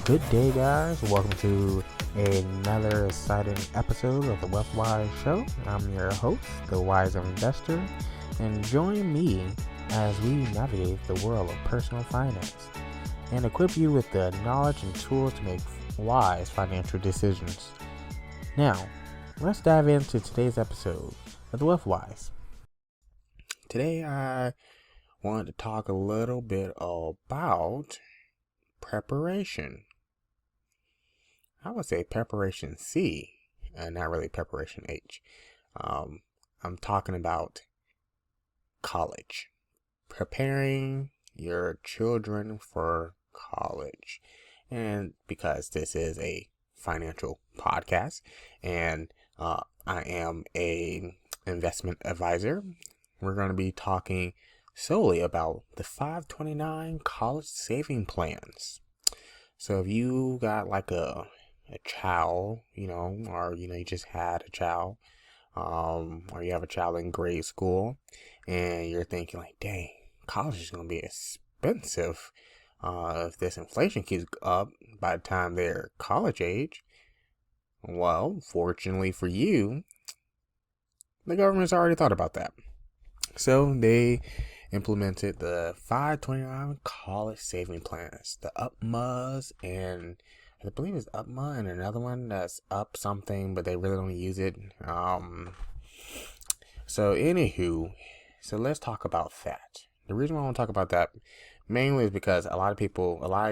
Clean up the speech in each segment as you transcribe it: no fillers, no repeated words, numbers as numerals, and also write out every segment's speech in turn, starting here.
Good day, guys. Welcome to another exciting episode of the WealthWise show. I'm your host, the Wise Investor, and join me as we navigate the world of personal finance and equip you with the knowledge and tools to make wise financial decisions. Now, let's dive into today's episode of the WealthWise. Today, I wanted to talk a little bit about preparation. I would say preparation C, and not really preparation H. I'm talking about college. Preparing your children for college. And because this is a financial podcast, and I am a investment advisor, we're going to be talking solely about the 529 college saving plans. So if you got like a child, or you just had a child, or you have a child in grade school, and you're thinking like, dang, college is going to be expensive if this inflation keeps up by the time they're college age. Well, fortunately for you, the government's already thought about that. So they implemented the 529 college saving plans, the UPMAs, and I believe it's UPMA and another one that's up something, but they really don't use it. So let's talk about that. The reason why I want to talk about that mainly is because a lot of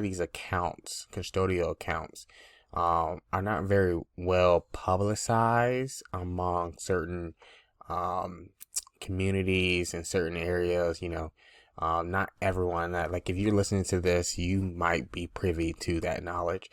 these accounts, custodial accounts, are not very well publicized among certain communities in certain areas. Not everyone like if you're listening to this, you might be privy to that knowledge,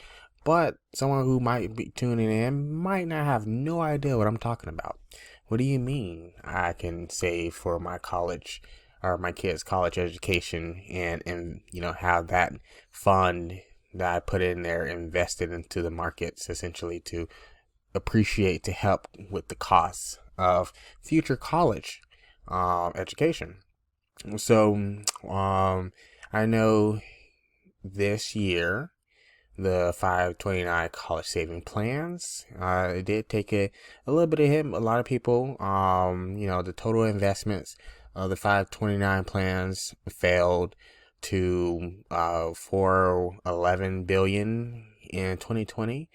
but someone who might be tuning in might not have no idea what I'm talking about. What do you mean I can save for my college or my kids' college education and have that fund that I put in there invested into the markets essentially to appreciate, to help with the costs of future college education? So I know this year the 529 college saving plans, it did take a little bit of hit. A lot of people, the total investments of the 529 plans failed to 411 billion in 2020,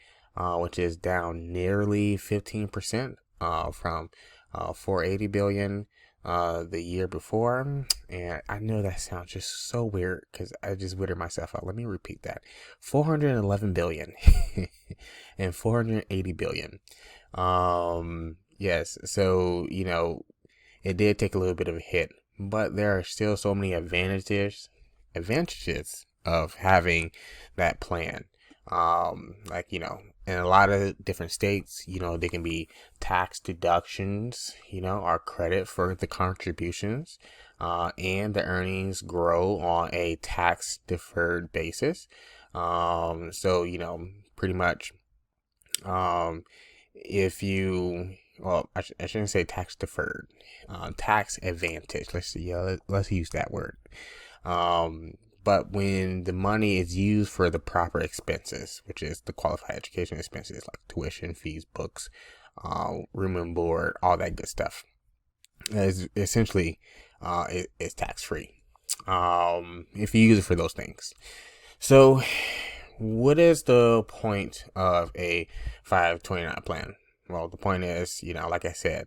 which is down nearly 15% from 480 billion the year before. And I know that sounds just so weird because I just weirded myself out. Let me repeat that: 411 billion and 480 billion. Yes, so it did take a little bit of a hit, but there are still so many advantages of having that plan. In a lot of different states, they can be tax deductions, or credit for the contributions, and the earnings grow on a tax deferred basis. Pretty much, if you, I shouldn't say tax deferred, tax advantage. Let's use that word. But when the money is used for the proper expenses, which is the qualified education expenses like tuition, fees, books, room and board, all that good stuff, is essentially is tax free if you use it for those things. So, what is the point of a 529 plan? Well, the point is, like I said,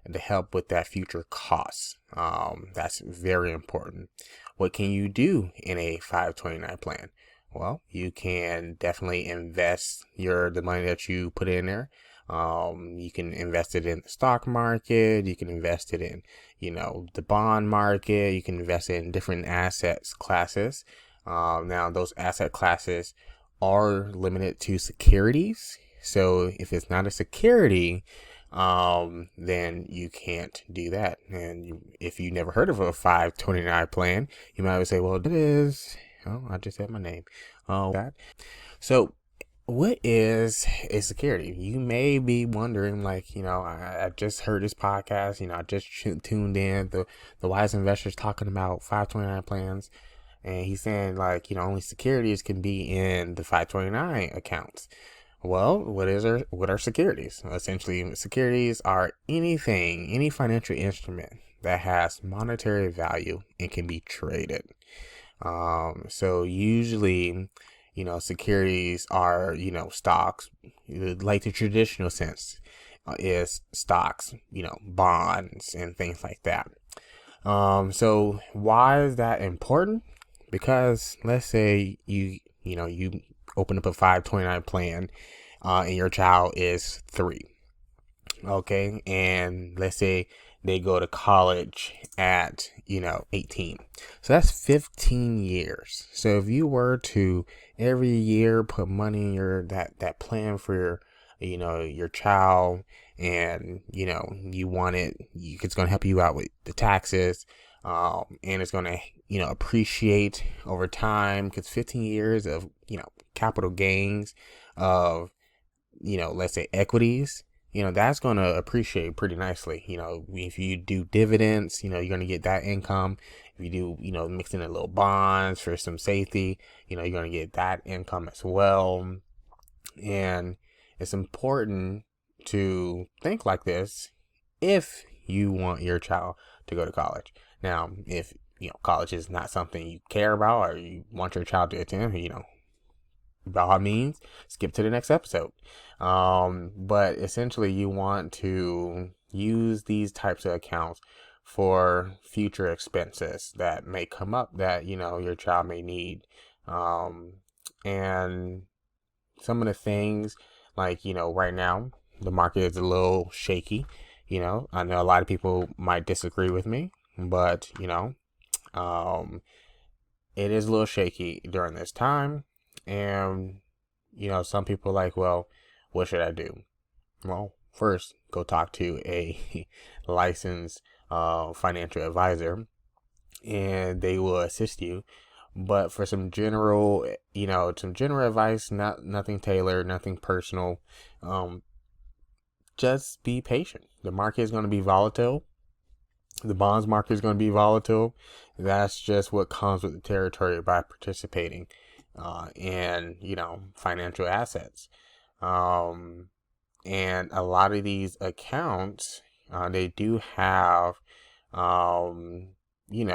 to help with that future costs. That's very important. What can you do in a 529 plan? Well, you can definitely invest the money that you put in there. You can invest it in the stock market. You can invest it in, the bond market. You can invest it in different assets classes. Now those asset classes are limited to securities. So if it's not a security, then you can't do that. And if you never heard of a 529 plan, you might say, well, it is, I just said my name. That. So what is a security? You may be wondering, I just heard this podcast, I just tuned in the Wise Investors talking about 529 plans. And he's saying like, only securities can be in the 529 accounts. Well, what are securities? Essentially, securities are anything, any financial instrument that has monetary value and can be traded. So usually, securities are, stocks, like the traditional sense is stocks, bonds and things like that. So why is that important? Because let's say you open up a 529 plan, and your child is 3. Okay. And let's say they go to college at, 18. So that's 15 years. So if you were to every year put money in that plan for your child, and, you want it's going to help you out with the taxes, and it's going to, appreciate over time, because 15 years of, capital gains of, let's say equities, that's going to appreciate pretty nicely. If you do dividends, you're going to get that income. If you do, mix in a little bonds for some safety, you're going to get that income as well. And it's important to think like this if you want your child to go to college. Now, if, college is not something you care about or you want your child to attend, by all means, skip to the next episode. But essentially, you want to use these types of accounts for future expenses that may come up that, your child may need. And some of the things like, right now, the market is a little shaky. I know a lot of people might disagree with me, but, it is a little shaky during this time. And, some people are like, well, what should I do? Well, first, go talk to a licensed financial advisor, and they will assist you. But for some general advice, nothing tailored, nothing personal, just be patient. The market is going to be volatile. The bonds market is going to be volatile. That's just what comes with the territory by participating in, financial assets. And a lot of these accounts, they do have, you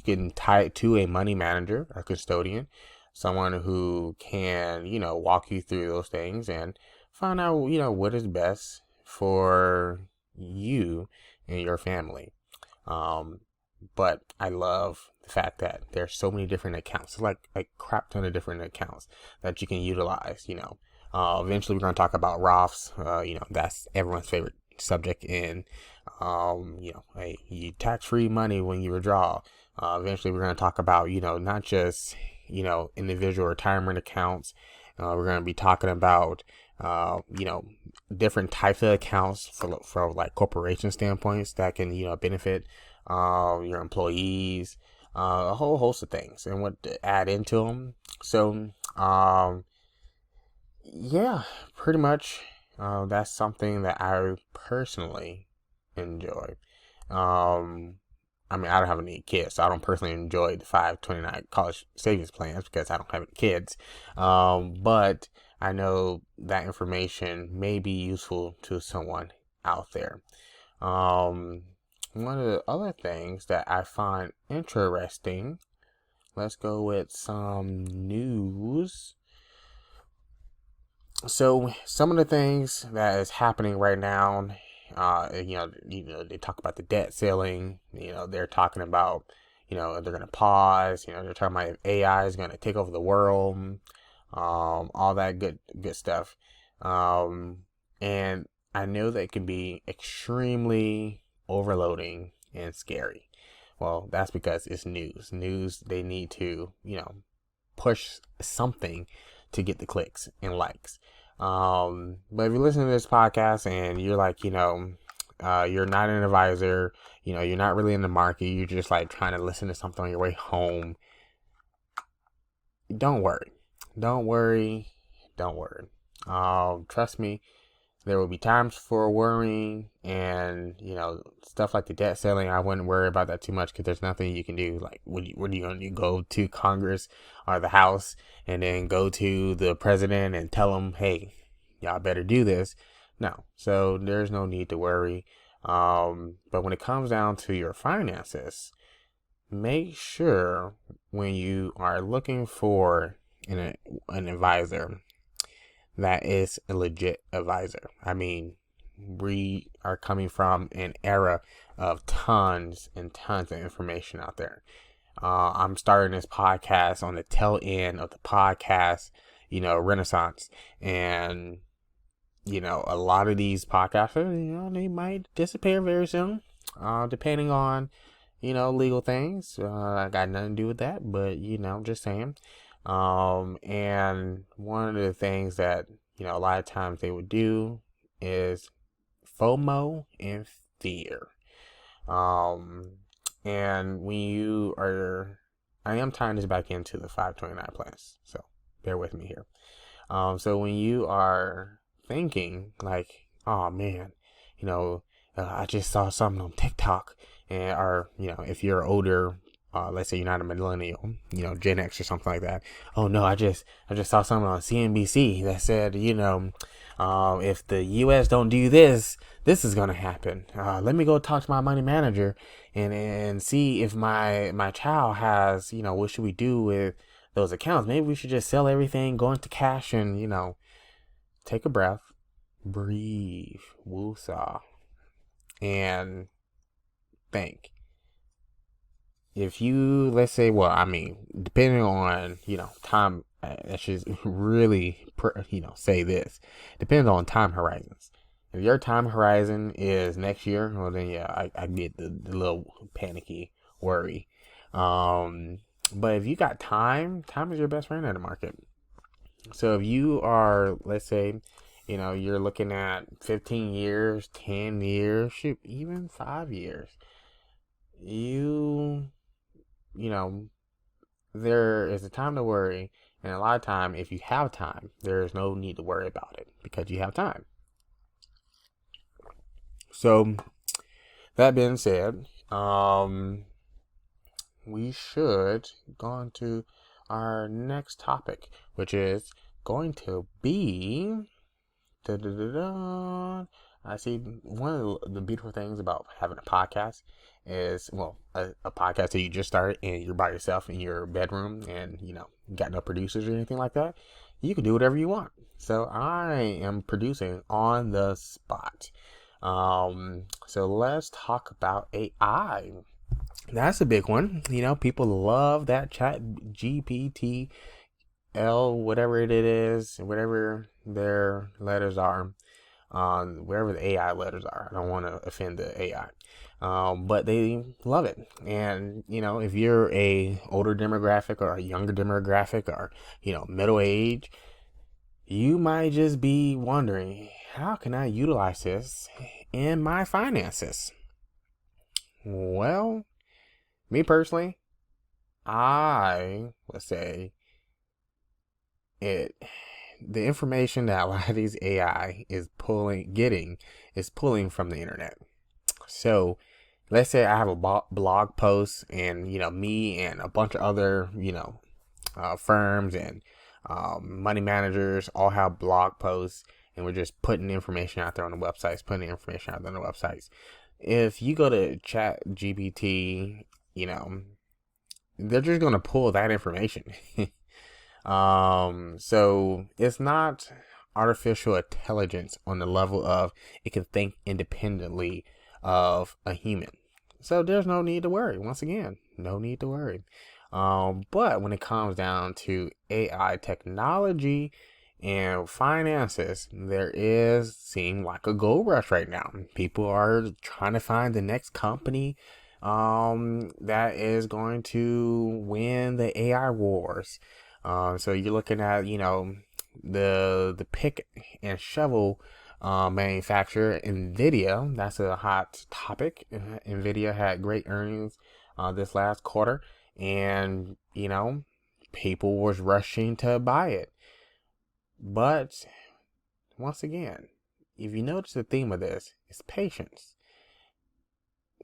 can tie it to a money manager, a custodian, someone who can, walk you through those things and find out, what is best for you and your family. But I love the fact that there's so many different accounts, like a crap ton of different accounts that you can utilize. Eventually we're going to talk about Roths. That's everyone's favorite subject in, tax-free money when you withdraw. Eventually we're going to talk about, not just, individual retirement accounts. We're going to be talking about, different types of accounts for like corporation standpoints that can, benefit your employees, a whole host of things and what to add into them. So, yeah, pretty much, that's something that I personally enjoy. I don't have any kids, so I don't personally enjoy the 529 college savings plans because I don't have any kids. But I know that information may be useful to someone out there. One of the other things that I find interesting, let's go with some news. So some of the things that is happening right now, they talk about the debt ceiling. They're talking about, they're going to pause. They're talking about if AI is going to take over the world, all that good stuff. And I know that it can be extremely overloading and scary. Well, that's because it's news. They need to, push something to get the clicks and likes. But if you listen to this podcast and you're like, you're not an advisor, you're not really in the market, you're just like trying to listen to something on your way home, don't worry. Trust me, there will be times for worrying, and stuff like the debt ceiling. I wouldn't worry about that too much because there's nothing you can do. Like, what are you going to do? Go to Congress or the House and then go to the president and tell them, hey, y'all better do this? No. So there's no need to worry. But when it comes down to your finances, make sure when you are looking for an advisor that is a legit advisor. I mean, we are coming from an era of tons and tons of information out there. I'm starting this podcast on the tail end of the podcast, renaissance. And, a lot of these podcasters, they might disappear very soon, depending on, legal things. I got nothing to do with that, but, just saying. And one of the things that, a lot of times they would do is FOMO and fear. And when you are, I am tying this back into the 529 plans, so bear with me here. So when you are thinking like, oh man, I just saw something on TikTok, or if you're older, let's say you're not a millennial, Gen X or something like that. Oh no, I just saw something on CNBC that said, if the U.S. don't do this, this is gonna happen. Let me go talk to my money manager and see if my child has, what should we do with those accounts? Maybe we should just sell everything, go into cash, and take a breath, breathe, woosah, and think. If you, let's say, depending on, time, I should really, say this, depends on time horizons. If your time horizon is next year, well, then, yeah, I get the little panicky worry. But if you got time is your best friend in the market. So if you are, let's say, you're looking at 15 years, 10 years, shoot, even 5 years, there is a time to worry, and a lot of time, if you have time, there is no need to worry about it because you have time. So, that being said, we should go on to our next topic, which is going to be, I see one of the beautiful things about having a podcast is, a podcast that you just started and you're by yourself in your bedroom and, got no producers or anything like that. You can do whatever you want. So I am producing on the spot. So let's talk about AI. That's a big one. People love that chat GPT, whatever it is, whatever their letters are. Wherever the AI letters are. I don't want to offend the AI. But they love it. And, if you're a older demographic or a younger demographic or, middle age, you might just be wondering, how can I utilize this in my finances? Well, me personally, I would say the information that a lot of these AI is pulling from the internet. So let's say I have a blog post and, me and a bunch of other, firms and money managers all have blog posts, and we're just putting information out there on the websites, If you go to chat GPT, they're just going to pull that information. So it's not artificial intelligence on the level of it can think independently of a human. So there's no need to worry. Once again, no need to worry. But when it comes down to AI technology and finances, there seem like a gold rush right now. People are trying to find the next company that is going to win the AI wars. So you're looking at, the pick and shovel manufacturer, Nvidia. That's a hot topic. Nvidia had great earnings this last quarter, and people was rushing to buy it. But once again, if you notice the theme of this, it's patience.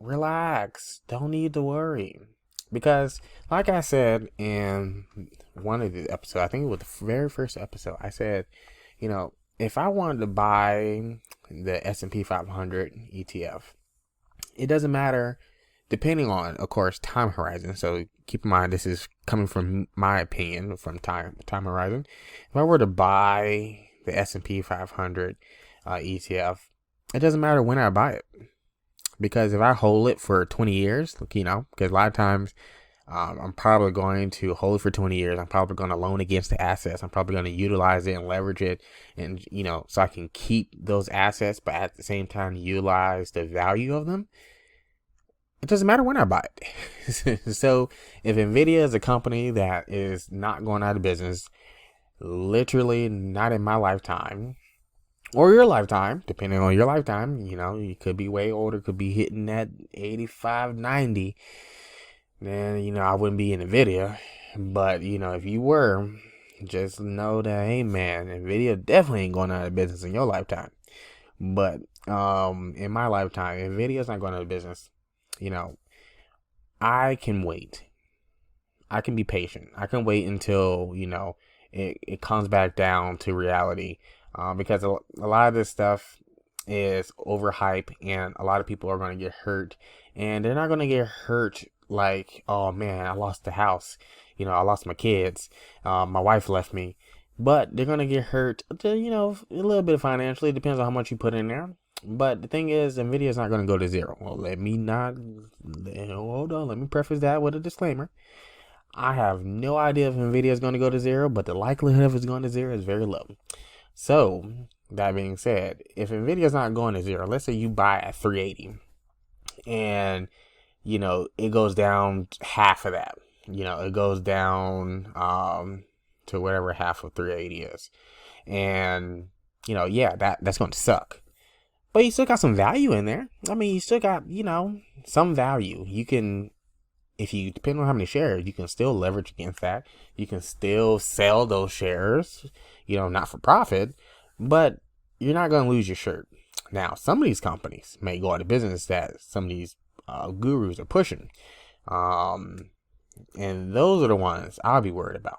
Relax. Don't need to worry. Because, like I said in one of the episodes, I think it was the very first episode, I said, if I wanted to buy the S&P 500 ETF, it doesn't matter, depending on, of course, time horizon. So keep in mind, this is coming from my opinion from time horizon. If I were to buy the S&P 500 ETF, it doesn't matter when I buy it. Because if I hold it for 20 years, because a lot of times I'm probably going to hold it for 20 years. I'm probably going to loan against the assets. I'm probably going to utilize it and leverage it. And, so I can keep those assets, but at the same time, utilize the value of them. It doesn't matter when I buy it. So if Nvidia is a company that is not going out of business, literally not in my lifetime, or your lifetime, depending on your lifetime, you could be way older, could be hitting that 85, 90. Then, I wouldn't be in Nvidia. But, if you were, just know that, hey, man, Nvidia definitely ain't going out of business in your lifetime. But in my lifetime, Nvidia's not going out of business. I can wait. I can be patient. I can wait until, it comes back down to reality. Because a lot of this stuff is overhype, and a lot of people are going to get hurt, and they're not going to get hurt like, oh man, I lost the house, I lost my kids, my wife left me, but they're going to get hurt, a little bit financially. It depends on how much you put in there. But the thing is, Nvidia is not going to go to zero. Well, hold on, let me preface that with a disclaimer. I have no idea if Nvidia is going to go to zero, but the likelihood of it's going to zero is very low. So, that being said, if Nvidia is not going to zero, let's say you buy at 380 and, it goes down half of that. It goes down to whatever half of 380 is. And, that's going to suck. But you still got some value in there. I mean, you still got, some value. You can, if you depend on how many shares, you can still leverage against that. You can still sell those shares, not for profit, but you're not going to lose your shirt. Now, some of these companies may go out of business that some of these gurus are pushing. And those are the ones I'll be worried about.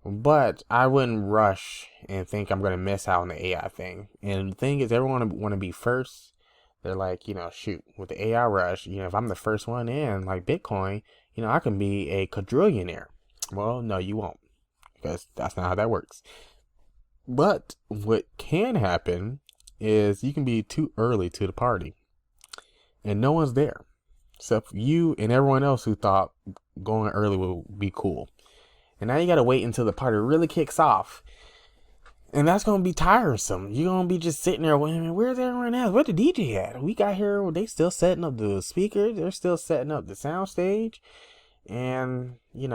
But I wouldn't rush and think I'm going to miss out on the AI thing. And the thing is, everyone want to be first. They're like, shoot, with the AI rush, if I'm the first one in, like Bitcoin, I can be a quadrillionaire. Well, no, you won't, because that's not how that works. But what can happen is you can be too early to the party, and no one's there except you and everyone else who thought going early would be cool. And now you got to wait until the party really kicks off. And that's going to be tiresome. You're going to be just sitting there waiting, where's everyone else? Where's the DJ at? We got here, they still setting up the speakers. They're still setting up the sound stage. And, you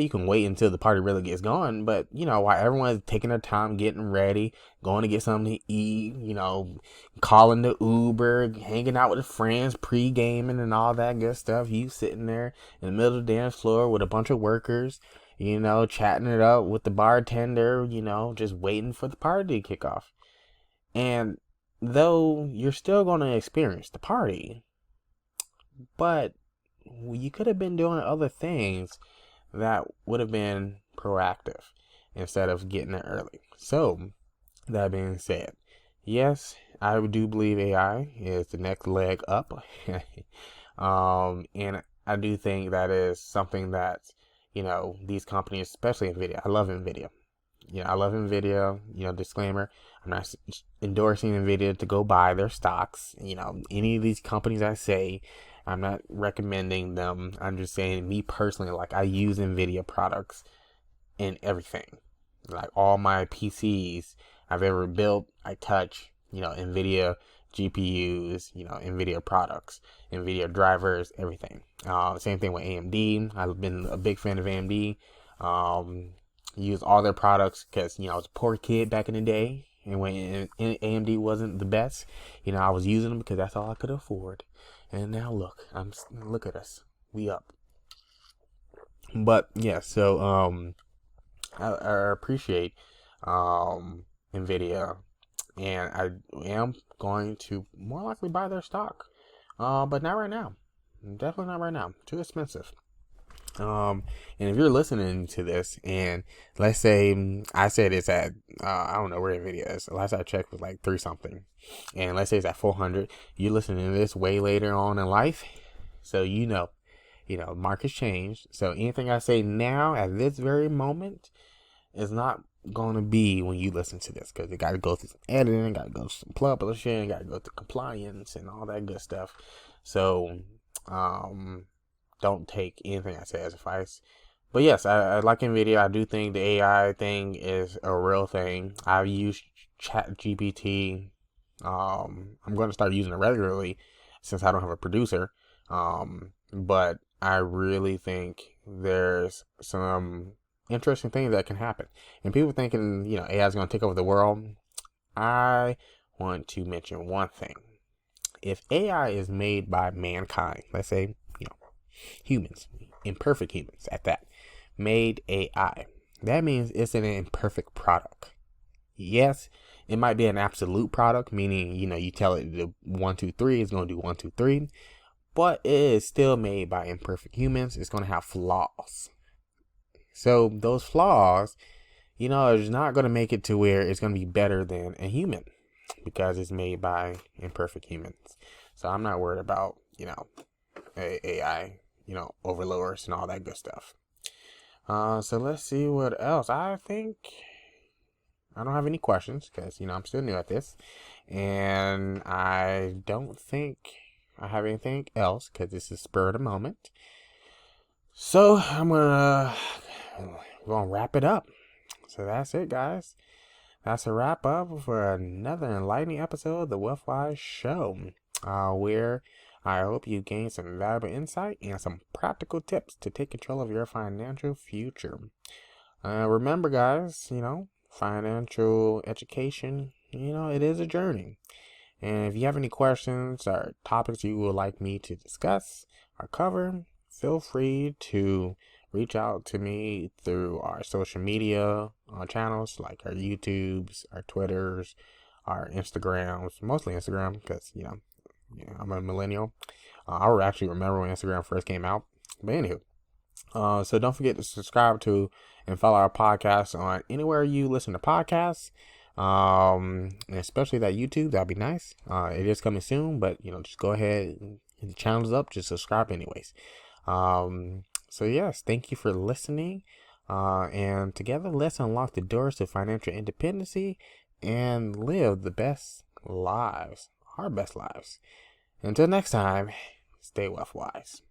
can wait until the party really gets going. But, while everyone's taking their time, getting ready, going to get something to eat, calling the Uber, hanging out with the friends, pre-gaming and all that good stuff. You sitting there in the middle of the dance floor with a bunch of workers, chatting it up with the bartender, just waiting for the party to kick off. And though you're still going to experience the party, but you could have been doing other things that would have been proactive instead of getting it early. So, that being said, yes, I do believe AI is the next leg up. And I do think that is something that, these companies, especially Nvidia. I love Nvidia. Disclaimer, I'm not endorsing Nvidia to go buy their stocks. Any of these companies I say, I'm not recommending them. I'm just saying, me personally, like, I use Nvidia products in everything. Like, all my PCs I've ever built, I touch, Nvidia GPUs, Nvidia products, Nvidia drivers, everything. Same thing with AMD. I've been a big fan of AMD. Use all their products because, I was a poor kid back in the day. And when AMD wasn't the best, I was using them because that's all I could afford. And now look at us. We up. But yeah, so I appreciate Nvidia and I am going to more likely buy their stock, but not right now. Definitely not right now. Too expensive. And if you're listening to this, and let's say I said it's at I don't know where Nvidia is. Last I checked was like 3 something, and let's say it's at 400. You're listening to this way later on in life, so markets change. So anything I say now at this very moment is not going to be when you listen to this, because it got to go through some editing, got to go through some publishing, got to go through compliance and all that good stuff. So don't take anything I say as advice. But yes, I like Nvidia. I do think the AI thing is a real thing. I've used Chat GPT. I'm going to start using it regularly since I don't have a producer. But I really think there's some interesting things that can happen. And people thinking, AI is going to take over the world. I want to mention one thing. If AI is made by mankind, let's say, humans, imperfect humans at that, made AI, that means it's an imperfect product. Yes, it might be an absolute product, meaning, you tell it to 1, 2, 3, it's going to do 1, 2, 3, but it is still made by imperfect humans. It's going to have flaws. So those flaws, is not going to make it to where it's going to be better than a human, because it's made by imperfect humans. So I'm not worried about, AI, overlords and all that good stuff. So let's see what else. I think I don't have any questions because, I'm still new at this, and I don't think I have anything else because this is spur of the moment. So we're gonna wrap it up. So that's it, guys. That's a wrap up for another enlightening episode of the WealthWise Show, where I hope you gain some valuable insight and some practical tips to take control of your financial future. Remember, guys, financial education, it is a journey. And if you have any questions or topics you would like me to discuss or cover, feel free to reach out to me through our social media channels, like our YouTubes, our Twitters, our Instagrams, mostly Instagram, because, I'm a millennial. I actually remember when Instagram first came out. But anywho, so don't forget to subscribe to and follow our podcast on anywhere you listen to podcasts. Especially that YouTube, that'd be nice. It is coming soon, but just go ahead and the channel's up, just subscribe anyways. So yes, thank you for listening. And together, let's unlock the doors to financial independency and live the best lives, our best lives. Until next time, stay WealthWise.